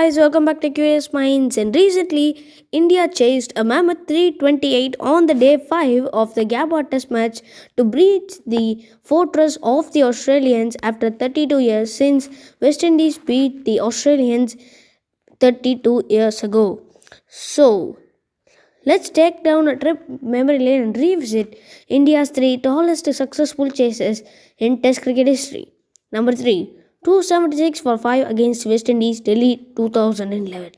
guys, welcome back to Curious Minds. And recently, India chased a mammoth 328 on the day 5 of the gaikwad Test match to breach the fortress of the Australians after 32 years since West Indies beat the Australians 32 years ago. So, let's take down a trip memory lane and revisit India's three tallest successful chases in Test cricket history. Number 3, 276 for 5 against West Indies, Delhi 2011.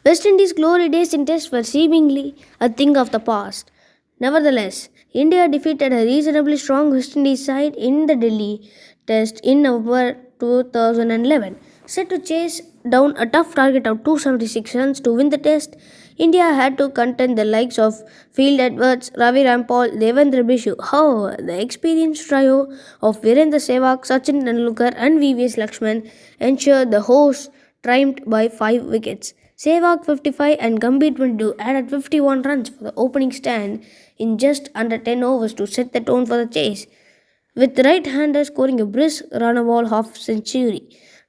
West Indies' glory days in Test were seemingly a thing of the past. Nevertheless, India defeated a reasonably strong West Indies side in the Delhi Test in November 2011. Set to chase down a tough target of 276 runs to win the Test, India had to contend the likes of Field Edwards, Ravi Rampal, Devendra Bishu. However, the experienced trio of Virendra Sewagh, Sachin Tendulkar, and VVS Lakshman ensured the hosts triumphed by 5 wickets. Sehwag 55 and Gambhir 22 added 51 runs for the opening stand in just under 10 overs to set the tone for the chase, with the right-hander scoring a brisk run-a-ball half-century.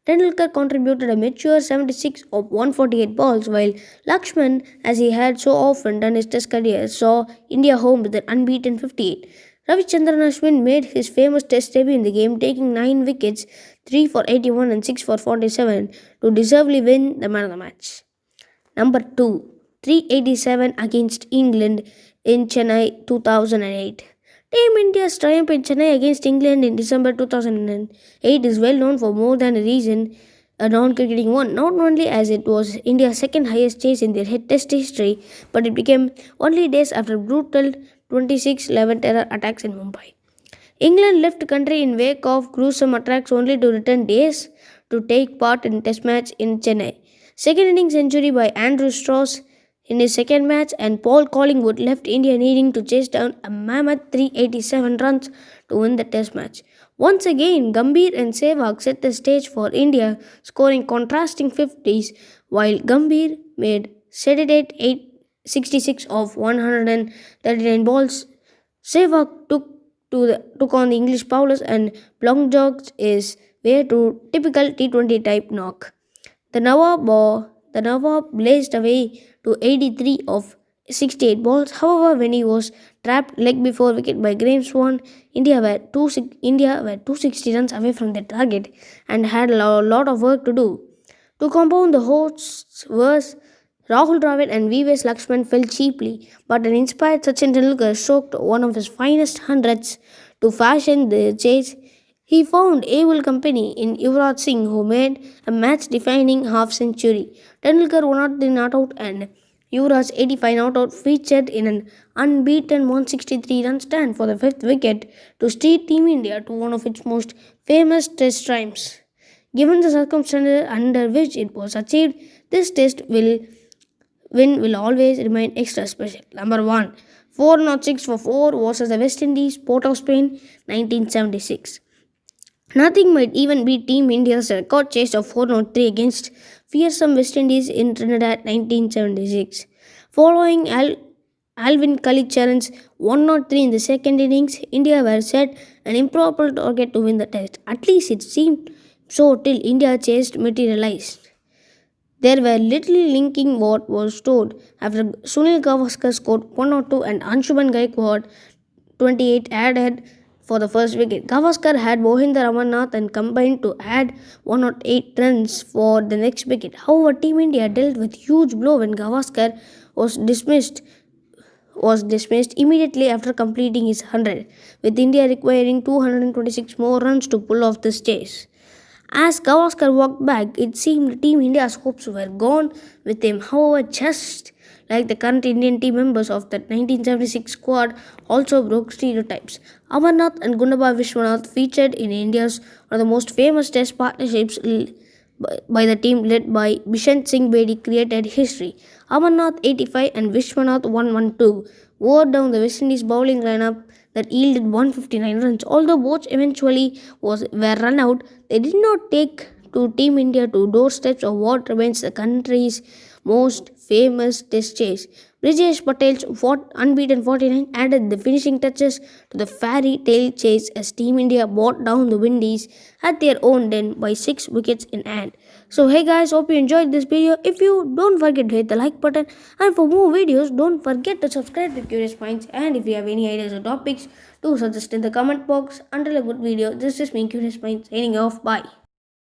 Tendulkar contributed a mature 76 of 148 balls, while Lakshman, as he had so often done his Test career, saw India home with an unbeaten 58. Ravi Ashwin made his famous Test debut in the game, taking 9 wickets, 3 for 81 and 6 for 47, to deservedly win the man of the match. Number 2, 387 against England in Chennai 2008. Team India's triumph in Chennai against England in December 2008 is well known for more than a reason, a non-cricketing one, not only as it was India's second highest chase in their Test history, but it became only days after brutal 26-11 terror attacks in Mumbai. England left country in wake of gruesome attacks only to return days to take part in Test match in Chennai. Second inning century by Andrew Strauss in his second match, and Paul Collingwood left India needing to chase down a mammoth 387 runs to win the Test match. Once again, Gambhir and Sehwag set the stage for India, scoring contrasting 50s, while Gambhir made sedate 66 of 139 balls. Sehwag took on the English bowlers and long jogs his way to typical T20 type knock. The Nawab blazed away to 83 of 68 balls. However, when he was trapped leg before wicket by Graham Swan, India were 260 runs away from their target and had a lot of work to do. To compound the hosts' worse, Rahul Dravid and VVS Lakshman fell cheaply, but an inspired Sachin Tendulkar stroked one of his finest hundreds to fashion the chase. He found able company in Yuvraj Singh, who made a match-defining half-century. Tendulkar won out the not-out, and Yuvraj's 85 not-out featured in an unbeaten 163-run stand for the 5th wicket to steer Team India to one of its most famous Test triumphs. Given the circumstances under which it was achieved, this Test win will always remain extra special. Number 1, 406 for 4 versus the West Indies, Port of Spain, 1976. Nothing might even beat Team India's record chase of 403 against fearsome West Indies in Trinidad 1976. Following Alvin Kallicharran's 103 in the second innings, India were set an improper target to win the Test. At least it seemed so till India chased materialized. There were little linking what was told after Sunil Gavaskar scored 102 and Anshuman Gaikwad 28 added for the first wicket. Gavaskar had Mohinder Amarnath and combined to add 108 runs for the next wicket. However, Team India dealt with huge blow when Gavaskar was dismissed immediately after completing his 100, with India requiring 226 more runs to pull off this chase. As Gavaskar walked back, it seemed Team India's hopes were gone with him. However, just like the current Indian team members of the 1976 squad also broke stereotypes. Amarnath and Gundaba Vishwanath featured in India's one of the most famous Test partnerships by the team led by Bishant Singh Bedi created history. Amarnath 85 and Vishwanath 112 wore down the West Indies bowling lineup that yielded 159 runs. Although both eventually were run out, they did not take to Team India to doorsteps of what remains the country's most famous test chase. Brijesh Patel's unbeaten 49 added the finishing touches to the fairy tale chase as Team India brought down the Windies at their own den by 6 wickets in hand. So hey guys, hope you enjoyed this video. If you don't forget to hit the like button, and for more videos don't forget to subscribe to Curious Minds, and if you have any ideas or topics do suggest in the comment box. Until a good video, this is me Curious Minds signing off. Bye.